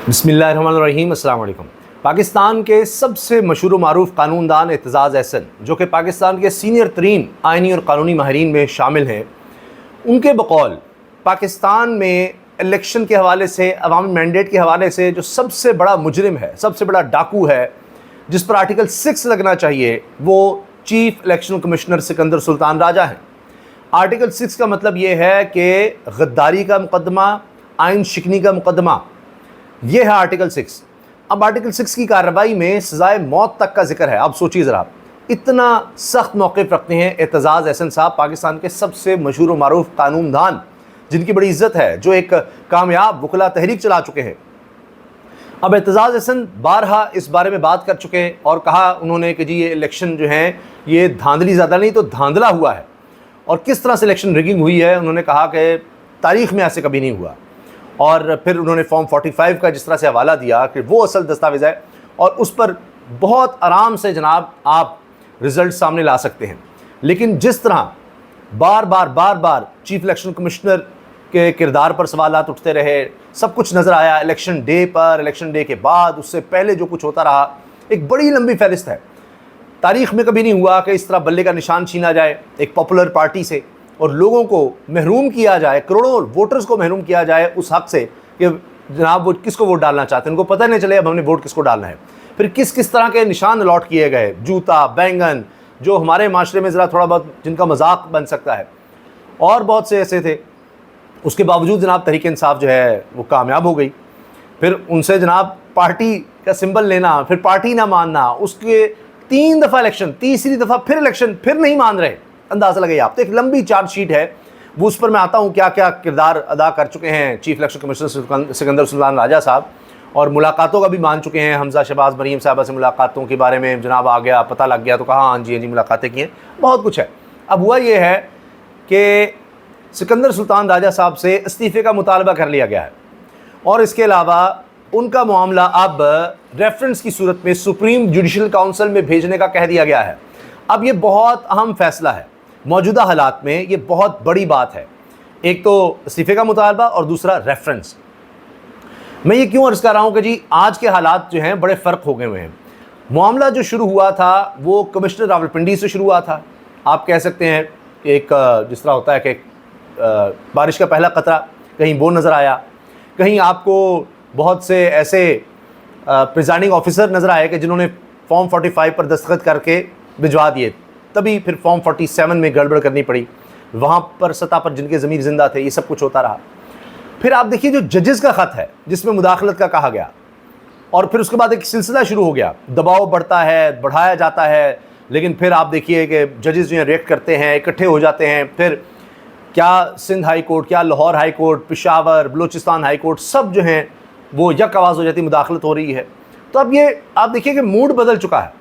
बिस्मिल्लाहिर्रहमानिर्रहीम, अस्सलाम वालेकुम। पाकिस्तान के सबसे मशहूर मारूफ कानूनदान एतजाज़ एहसन, जो कि पाकिस्तान के सीनियर तरीन आइनी और कानूनी माहिरीन में शामिल हैं, उनके बकौल पाकिस्तान में इलेक्शन के हवाले से, अवामी मैंडेट के हवाले से जो सबसे बड़ा मुजरिम है, सबसे बड़ा डाकू है, जिस पर आर्टिकल 6 लगना चाहिए, वो chief election commissioner Sikandar Sultan Raja हैं। आर्टिकल 6 का मतलब ये है कि गद्दारी का मुकदमा, आइन शिकनी का मुकदमा, ये है आर्टिकल 6। अब आर्टिकल 6 की कार्रवाई में सजाए मौत तक का जिक्र है। अब सोचिए ज़रा, इतना सख्त मौक़िफ़ रखते हैं एतजाज़ एहसन साहब, पाकिस्तान के सबसे मशहूर मारूफ कानूनदान, जिनकी बड़ी इज़्ज़त है, जो एक कामयाब वकला तहरीक चला चुके हैं। अब एतजाज़ एहसन बारहा इस बारे में बात कर चुके हैं और कहा उन्होंने कि जी ये इलेक्शन जो है ये धांधली ज़्यादा नहीं तो धांधला हुआ है, और किस तरह से इलेक्शन रिगिंग हुई है उन्होंने कहा कि तारीख़ में ऐसे कभी नहीं हुआ। और फिर उन्होंने फॉर्म 45 का जिस तरह से हवाला दिया कि वो असल दस्तावेज़ है और उस पर बहुत आराम से जनाब आप रिज़ल्ट सामने ला सकते हैं। लेकिन जिस तरह बार बार चीफ इलेक्शन कमिश्नर के किरदार पर सवालात उठते रहे, सब कुछ नज़र आया इलेक्शन डे पर, इलेक्शन डे के बाद, उससे पहले जो कुछ होता रहा, एक बड़ी लंबी फहरिस्त है। तारीख़ में कभी नहीं हुआ कि इस तरह बल्ले का निशान छीना जाए एक पॉपुलर पार्टी से और लोगों को महरूम किया जाए, करोड़ों वोटर्स को महरूम किया जाए उस हक़ से कि जनाब वो किसको वोट डालना चाहते हैं, उनको पता नहीं चले अब हमने वोट किसको डालना है। फिर किस किस तरह के निशान अलॉट किए गए, जूता, बैंगन, जो हमारे माशरे में ज़रा थोड़ा बहुत जिनका मजाक बन सकता है, और बहुत से ऐसे थे। उसके बावजूद जनाब तहरीक इंसाफ जो है वो कामयाब हो गई। फिर उनसे जनाब पार्टी का सिंबल लेना, फिर पार्टी ना मानना, उसके 3 दफ़ा इलेक्शन, तीसरी दफ़ा फिर इलेक्शन, फिर नहीं मान रहे। अंदाज़ा लगाइए आप। तो एक लंबी चार्जशीट है, वो उस पर मैं आता हूँ क्या क्या किरदार अदा कर चुके हैं chief election commissioner Sikandar Sultan Raja साहब, और मुलाकातों का भी मान चुके हैं। हमजा शहबाज मरीम साहबा से मुलाकातों के बारे में जनाब आ गया, पता लग गया तो कहा हाँ जी मुलाकातें की हैं, बहुत कुछ है। अब हुआ ये है कि सिकंदर सुल्तान राजा साहब से इस्तीफ़े का मुतालबा कर लिया गया है, और इसके अलावा उनका मामला अब रेफरेंस की सूरत में सुप्रीम जुडिशल काउंसिल में भेजने का कह दिया गया है। अब ये बहुत अहम फैसला है, मौजूदा हालात में ये बहुत बड़ी बात है। एक तो इस्तीफ़े का मुतालबा और दूसरा रेफरेंस। मैं ये क्यों अर्ज़ कर रहा हूँ कि जी आज के हालात जो हैं बड़े फ़र्क हो गए हुए हैं। मामला जो शुरू हुआ था वो कमिश्नर रावलपिंडी से शुरू हुआ था। आप कह सकते हैं एक जिस तरह होता है कि बारिश का पहला कतरा, कहीं वो नज़र आया, कहीं आपको बहुत से ऐसे प्रिजाइडिंग ऑफिसर नज़र आए कि जिन्होंने फॉर्म 45 पर दस्तखत करके भिजवा दिए, तभी फिर फॉर्म 47 में गड़बड़ करनी पड़ी, वहाँ पर सतह पर जिनके ज़मीर ज़िंदा थे, ये सब कुछ होता रहा। फिर आप देखिए जो जजेस का ख़त है जिसमें मुदाखलत का कहा गया, और फिर उसके बाद एक सिलसिला शुरू हो गया, दबाव बढ़ता है, बढ़ाया जाता है, लेकिन फिर आप देखिए कि जजेस जो हैं रिएक्ट करते हैं, इकट्ठे हो जाते हैं। फिर क्या सिंध हाई कोर्ट, क्या Lahore high court, Peshawar, Balochistan high court, सब जो हैं वो यक आवाज़ हो जाती, मुदाखलत हो रही है। तो अब ये आप देखिए कि मूड बदल चुका है।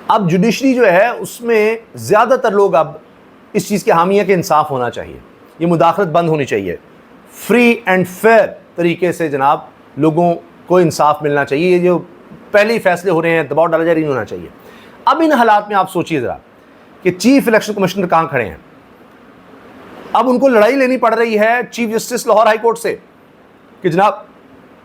अब जुडिशरी जो है उसमें ज़्यादातर लोग अब इस चीज़ के हामी हैं कि इंसाफ होना चाहिए, ये मुदाखलत बंद होनी चाहिए, फ्री एंड फेयर तरीके से जनाब लोगों को इंसाफ मिलना चाहिए, ये जो पहले ही फैसले हो रहे हैं दबाव डाला जारी नहीं होना चाहिए। अब इन हालात में आप सोचिए ज़रा कि चीफ इलेक्शन कमिश्नर कहाँ खड़े हैं। अब उनको लड़ाई लेनी पड़ रही है chief justice Lahore high court से कि जनाब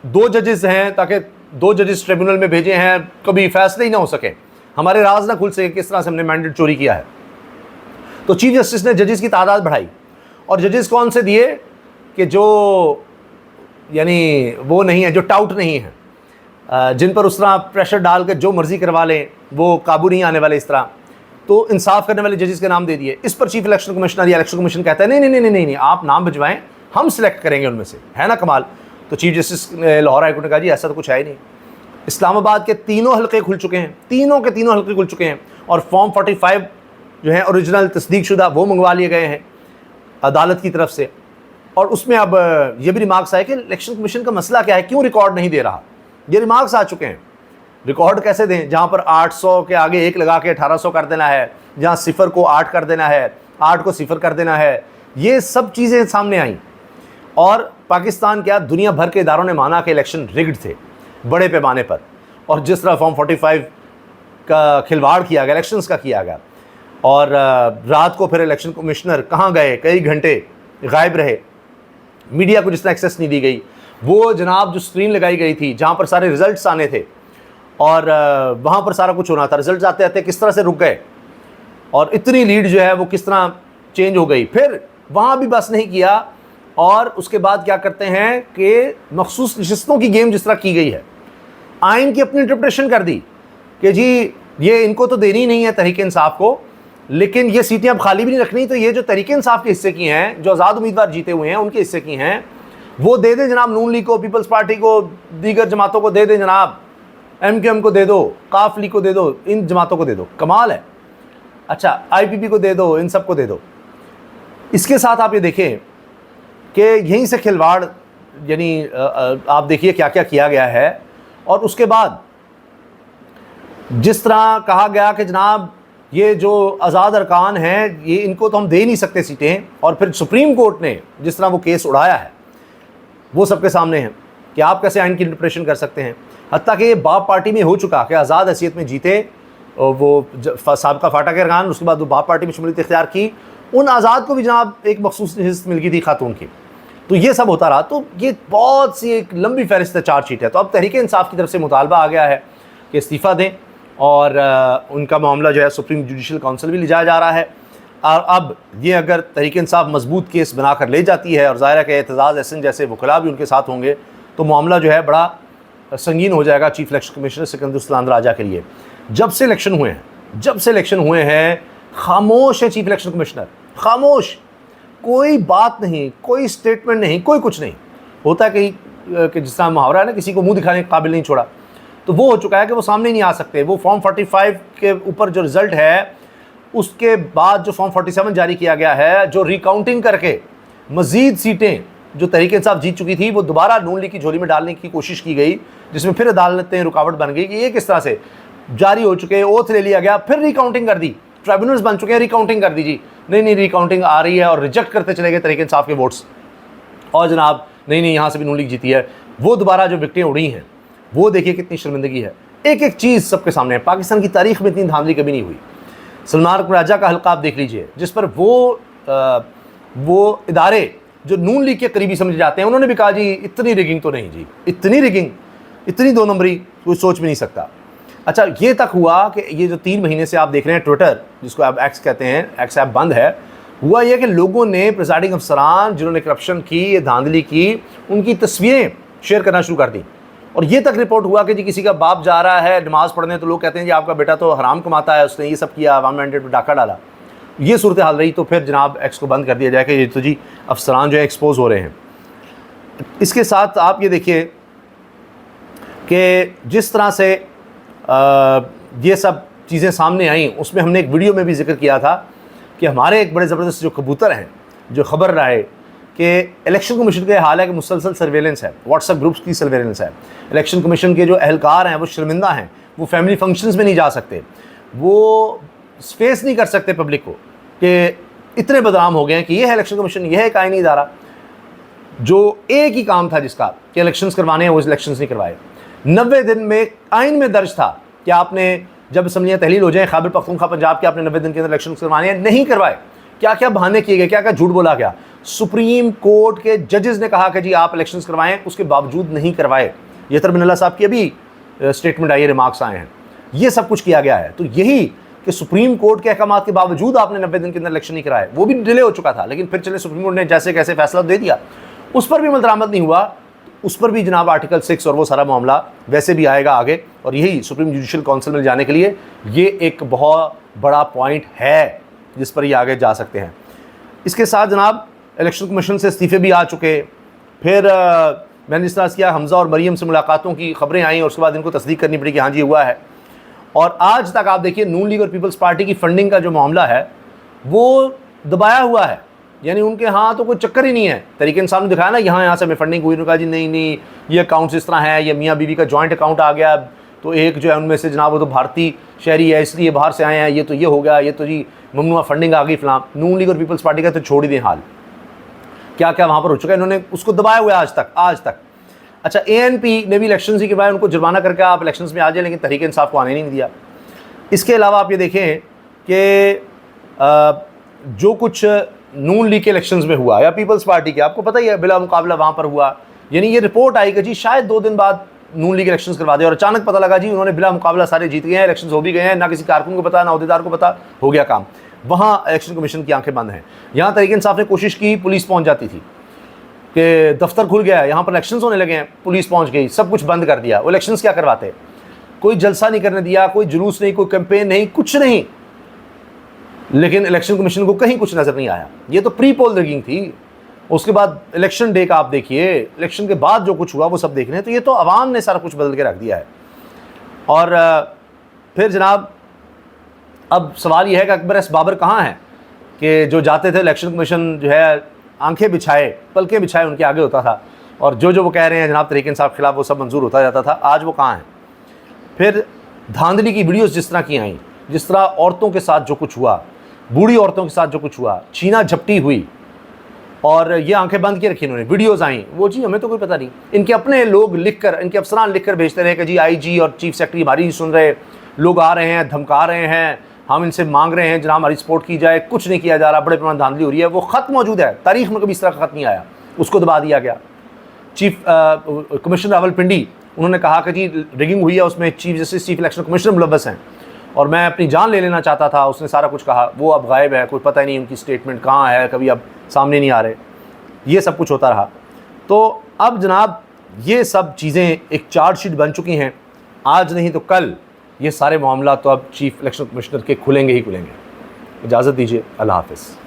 2 जजेस हैं, ताकि 2 जजेस ट्रिब्यूनल में भेजे हैं, कभी फैसले ही ना हो सके, हमारे राज ना खुल सके किस तरह से हमने मैंडेट चोरी किया है। तो चीफ जस्टिस ने जजेस की तादाद बढ़ाई, और जजेस कौन से दिए कि जो यानी वो नहीं है, जो टाउट नहीं है, जिन पर उस तरह प्रेशर डाल कर जो मर्ज़ी करवा लें, वो काबू नहीं आने वाले, इस तरह तो इंसाफ करने वाले जजेस के नाम दे दिए। इस पर चीफ इलेक्शन कमिश्नर या इलेक्शन कमीशन कहता है नहीं नहीं नहीं नहीं नहीं, आप नाम भिजवाएं, हम सिलेक्ट करेंगे उनमें से, है ना कमाल। तो चीफ जस्टिस ने लाहौर हाई कोर्ट ने कहा जी ऐसा तो कुछ है ही नहीं। इस्लामाबाद के तीनों हल्के खुल चुके हैं, तीनों के तीनों हल्के खुल चुके हैं, और फॉर्म 45 जो है ओरिजिनल तस्दीक शुदा वो मंगवा लिए गए हैं अदालत की तरफ से। और उसमें अब ये भी रिमार्क्स आए कि इलेक्शन कमीशन का मसला क्या है, क्यों रिकॉर्ड नहीं दे रहा, ये रिमार्क्स आ चुके हैं। रिकॉर्ड कैसे दें, जहाँ पर 800 के आगे 1 लगा के 1800 कर देना है, जहाँ 0 को 8 कर देना है, 8 को 0 कर देना है, ये सब चीज़ें सामने आईं। और पाकिस्तान क्या दुनिया भर के इदारों ने माना कि इलेक्शन रिग्ड थे बड़े पैमाने पर, और जिस तरह फॉर्म 45 का खिलवाड़ किया गया, इलेक्शंस का किया गया, और रात को फिर इलेक्शन कमिश्नर कहाँ गए, कई घंटे गायब रहे, मीडिया को जिस तरह एक्सेस नहीं दी गई, वो जनाब जो स्क्रीन लगाई गई थी जहाँ पर सारे रिजल्ट्स आने थे और वहाँ पर सारा कुछ होना था, रिजल्ट्स आते आते किस तरह से रुक गए और इतनी लीड जो है वो किस तरह चेंज हो गई। फिर वहाँ भी बस नहीं किया और उसके बाद क्या करते हैं कि मखसूस नशिस्तों की गेम जिस तरह की गई है, आइन की अपनी इंटरप्रिटेशन कर दी कि जी ये इनको तो देनी नहीं है तहरीक इंसाफ को, लेकिन ये सीटें अब खाली भी नहीं रखनी, तो ये जो तहरीक इंसाफ के हिस्से की हैं, जो आज़ाद उम्मीदवार जीते हुए हैं उनके हिस्से की हैं, वो दे दें जनाब नून लीग को, पीपल्स पार्टी को, दीगर जमातों को दे दें जनाब, MQM को दे दो, काफ लीग को दे दो, इन जमातों को दे दो। कमाल है। अच्छा IPP को दे दो, इन सब को दे दो। इसके साथ आप ये देखें कि यहीं से खिलवाड़, यानी आप देखिए क्या क्या किया गया है। और उसके बाद जिस तरह कहा गया कि जनाब ये जो आज़ाद अरकान हैं ये इनको तो हम दे नहीं सकते सीटें, और फिर सुप्रीम कोर्ट ने जिस तरह वो केस उड़ाया है वो सबके सामने है कि आप कैसे आइन की इंटरप्रिटेशन कर सकते हैं। हत्ता कि ये बाप पार्टी में हो चुका कि आज़ाद हैसियत में जीते वो साबका फाटा के अरकान, उसके बाद वो बाप पार्टी में शमूलियत इख्तियार की, उन आज़ाद को भी जनाब एक मखसूस हिस्सा मिल गई थी खातून की। तो ये सब होता रहा। तो ये बहुत सी एक लंबी फहरिस्त चार्जशीट है। तो अब तहरीक इंसाफ की तरफ से मुतालबा आ गया है कि इस्तीफ़ा दें और उनका मामला जो है सुप्रीम जुडिशल काउंसिल भी ले जाया जा रहा है। और अब ये अगर तहरीक इंसाफ मजबूत केस बनाकर ले जाती है और ज़ाहिर है कि एतजाज़ एहसन जैसे वकला भी उनके साथ होंगे, तो मामला जो है बड़ा संगीन हो जाएगा चीफ इलेक्शन कमिश्नर सिकंदर उस्तान राजा के लिए। जब से इलेक्शन हुए हैं खामोश है चीफ इलेक्शन कमिश्नर, खामोश, कोई बात नहीं, कोई स्टेटमेंट नहीं, कोई कुछ नहीं। होता है कि जिस तरह मुहावरा है ना, किसी को मुंह दिखाने के काबिल नहीं छोड़ा, तो वो हो चुका है कि वो सामने नहीं आ सकते। वो फॉर्म 45 के ऊपर जो रिज़ल्ट है, उसके बाद जो फॉर्म 47 जारी किया गया है, जो रिकाउंटिंग करके मज़ीद सीटें जो तहरीक इंसाफ जीत चुकी थी वो दोबारा नून लीग की झोली में डालने की कोशिश की गई, जिसमें फिर अदालतें रुकावट बन गई कि ये किस तरह से जारी हो चुके, ओथ ले लिया गया, फिर रिकाउंटिंग कर दी, ट्राइब्यूनल्स बन चुके हैं, रिकाउंटिंग कर दीजिए, नहीं रिकाउंटिंग आ रही है, और रिजेक्ट करते चले गए तहरीक इंसाफ के वोट्स, और जनाब नहीं यहाँ से भी नून लीग जीती है। वो दोबारा जो विकटें उड़ी हैं, वो देखिए कितनी शर्मिंदगी है। एक एक चीज़ सबके सामने है। पाकिस्तान की तारीख में इतनी धांधली कभी नहीं हुई। सलमान राजा का हल्का आप देख लीजिए, जिस पर वो इदारे जो नून लीग के करीबी समझे जाते हैं, उन्होंने भी कहा जी इतनी रिगिंग तो नहीं जी, इतनी रिगिंग, इतनी दो नंबरी कोई सोच भी नहीं सकता। अच्छा ये तक हुआ कि ये जो 3 महीने से आप देख रहे हैं ट्विटर, जिसको आप एक्स कहते हैं, एक्स ऐप बंद है, हुआ ये कि लोगों ने प्रिजाइडिंग अफसरान जिन्होंने करप्शन की, ये धांधली की, उनकी तस्वीरें शेयर करना शुरू कर दी। और ये तक रिपोर्ट हुआ कि जी किसी का बाप जा रहा है नमाज़ पढ़ने, तो लोग कहते हैं जी आपका बेटा तो हराम कमाता है, उसने ये सब किया, अवाम मैंडेट पर डाका डाला। ये सूरत हाल रही, तो फिर जनाब एक्स को बंद कर दिया जाए कि ये तो जी अफसरान जो है एक्सपोज हो रहे हैं। इसके साथ आप ये देखिए कि जिस तरह से ये सब चीज़ें सामने आई, उसमें हमने एक वीडियो में भी जिक्र किया था कि हमारे एक बड़े ज़बरदस्त जो कबूतर हैं, जो ख़बर रहा है कि इलेक्शन कमीशन का हाल है कि मुसलसल सर्वेलेंस है, व्हाट्सएप ग्रुप्स की सर्वेलेंस है। इलेक्शन कमीशन के जो एहलकार हैं वो शर्मिंदा हैं, वो फैमिली फंक्शंस में नहीं जा सकते, वो स्पेस नहीं कर सकते पब्लिक को कि इतने बदनाम हो गए हैं कि ये है इलेक्शन कमीशन, यह है एक आईनी इदारा जो एक ही काम था जिसका कि इलेक्शंस करवाने हैं, वो इलेक्शंस नहीं करवाए। 90 दिन में आइन में दर्ज था कि आपने जब असम्बलियाँ तहलील हो जाएँ खैबर पख्तूनख्वा पंजाब के, आपने 90 दिन के अंदर इलेक्शन करवाने हैं, नहीं करवाए। क्या क्या बहाने किए गए, क्या क्या झूठ बोला गया। सुप्रीम कोर्ट के जजेस ने कहा कि जी आप इलेक्शन करवाएं, उसके बावजूद नहीं करवाए। ये तरबिन साहब की अभी स्टेटमेंट आई है, रिमार्क्स आए हैं, ये सब कुछ किया गया है। तो यही कि सुप्रीम कोर्ट के अहकाम के बावजूद आपने 90 दिन के अंदर इलेक्शन नहीं कराए, वो भी डिले हो चुका था, लेकिन फिर चले सुप्रीम कोर्ट ने जैसे कैसे फैसला दे दिया, उस पर भी अमल दरामद नहीं हुआ, उस पर भी जनाब आर्टिकल 6 और वो सारा मामला वैसे भी आएगा आगे। और यही सुप्रीम जुडिशल काउंसिल में जाने के लिए ये एक बहुत बड़ा पॉइंट है जिस पर ये आगे जा सकते हैं। इसके साथ जनाब इलेक्शन कमीशन से इस्तीफ़े भी आ चुके। फिर मैंने जिस तरह किया, हमज़ा और मरीम से मुलाकातों की खबरें आई और उसके बाद इनको तस्दीक करनी पड़ी कि हाँ जी हुआ है। और आज तक आप देखिए नून लीग और पीपल्स पार्टी की फंडिंग का जो मामला है वो दबाया हुआ है, यानी उनके यहाँ तो कोई चक्कर ही नहीं है। तरीके इंसान ने दिखाया ना, यहाँ से हमें फंडिंग हुई, उन्होंने कहा जी नहीं ये अकाउंट्स इस तरह है, ये मियाँ बीवी का जॉइंट अकाउंट आ गया, तो एक जो है उनमें से जनाब वो तो भारतीय शहरी है इसलिए बाहर से आए हैं, ये तो ये हो गया, ये तो जी ममनुआ फंडिंग आ गई फलां। नून लीग और पीपल्स पार्टी का तो छोड़ ही दें हाल, क्या क्या वहाँ पर हो चुका है, इन्होंने उसको दबाया हुआ है आज तक। अच्छा ANP ने भी इलेक्शन ही करवाए, उनको जुर्माना करके आप इलेक्शन में आ जाए, लेकिन तहरीक इंसाफ को आने नहीं दिया। इसके अलावा आप ये देखें कि जो कुछ नून लीग के इलेक्शंस में हुआ या पीपल्स पार्टी के, आपको पता ही है बिला मुकाबला वहाँ पर हुआ यानी ये रिपोर्ट आई कि जी शायद 2 दिन बाद नून लीग इलेक्शंस करवा दे, और अचानक पता लगा जी उन्होंने बिला मुकाबला सारे जीत गए हैं, इलेक्शंस हो भी गए हैं, ना किसी कारकुन को पता ना अहदेदार को पता, हो गया काम। वहाँ इलेक्शन कमीशन की आंखें बंद हैं। यहाँ तहरीक इंसाफ ने कोशिश की, पुलिस पहुँच जाती थी कि दफ्तर खुल गया है, यहाँ पर इलेक्शंस होने लगे हैं, पुलिस पहुँच गई, सब कुछ बंद कर दिया। वो इलेक्शंस क्या करवाते, कोई जलसा नहीं करने दिया, कोई जुलूस नहीं, कोई कैंपेन नहीं, कुछ नहीं। लेकिन इलेक्शन कमीशन को कहीं कुछ नज़र नहीं आया। ये तो प्री पोल रिगिंग थी। उसके बाद इलेक्शन डे का आप देखिए, इलेक्शन के बाद जो कुछ हुआ वो सब देख रहे हैं। तो ये तो अवाम ने सारा कुछ बदल के रख दिया है। और फिर जनाब अब सवाल ये है कि अकबर एस बाबर कहाँ हैं कि जो जाते थे इलेक्शन कमीशन जो है आंखें बिछाए, पलकें बिछाए उनके आगे होता था, और जो वो कह रहे हैं जनाब तहरीक इंसाफ के खिलाफ वो सब मंजूर होता जाता था। आज वो कहाँ हैं? फिर धांधली की वीडियोस जिस तरह की आई, जिस तरह औरतों के साथ जो कुछ हुआ, बूढ़ी औरतों के साथ जो कुछ हुआ, छीना झपटी हुई, और ये आंखें बंद के रखी इन्होंने, वीडियोस आई, वो जी हमें तो कोई पता नहीं। इनके अपने लोग लिखकर, इनके अफसरान लिखकर भेजते रहे कि जी आईजी और चीफ सेक्रेटरी हमारी नहीं सुन रहे, लोग आ रहे हैं, धमका रहे हैं, हम इनसे मांग रहे हैं जनाब हमारी सपोर्ट की जाए, कुछ नहीं किया जा रहा, बड़े पैमाने धांधली हो रही है। वो ख़त मौजूद है, तारीख में कभी इस तरह का ख़त नहीं आया, उसको दबा दिया गया। चीफ कमिश्नर रावलपिंडी उन्होंने कहा कि जी रिगिंग हुई है, उसमें chief justice chief election commissioner मुलव्वस हैं और मैं अपनी जान ले लेना चाहता था, उसने सारा कुछ कहा। वो अब गायब है, कोई पता ही नहीं उनकी स्टेटमेंट कहाँ है, कभी अब सामने नहीं आ रहे। ये सब कुछ होता रहा। तो अब जनाब ये सब चीज़ें एक चार्जशीट बन चुकी हैं। आज नहीं तो कल ये सारे मामला तो अब चीफ इलेक्शन कमिश्नर के खुलेंगे ही खुलेंगे। इजाज़त दीजिए, अल्लाह हाफ़िज़।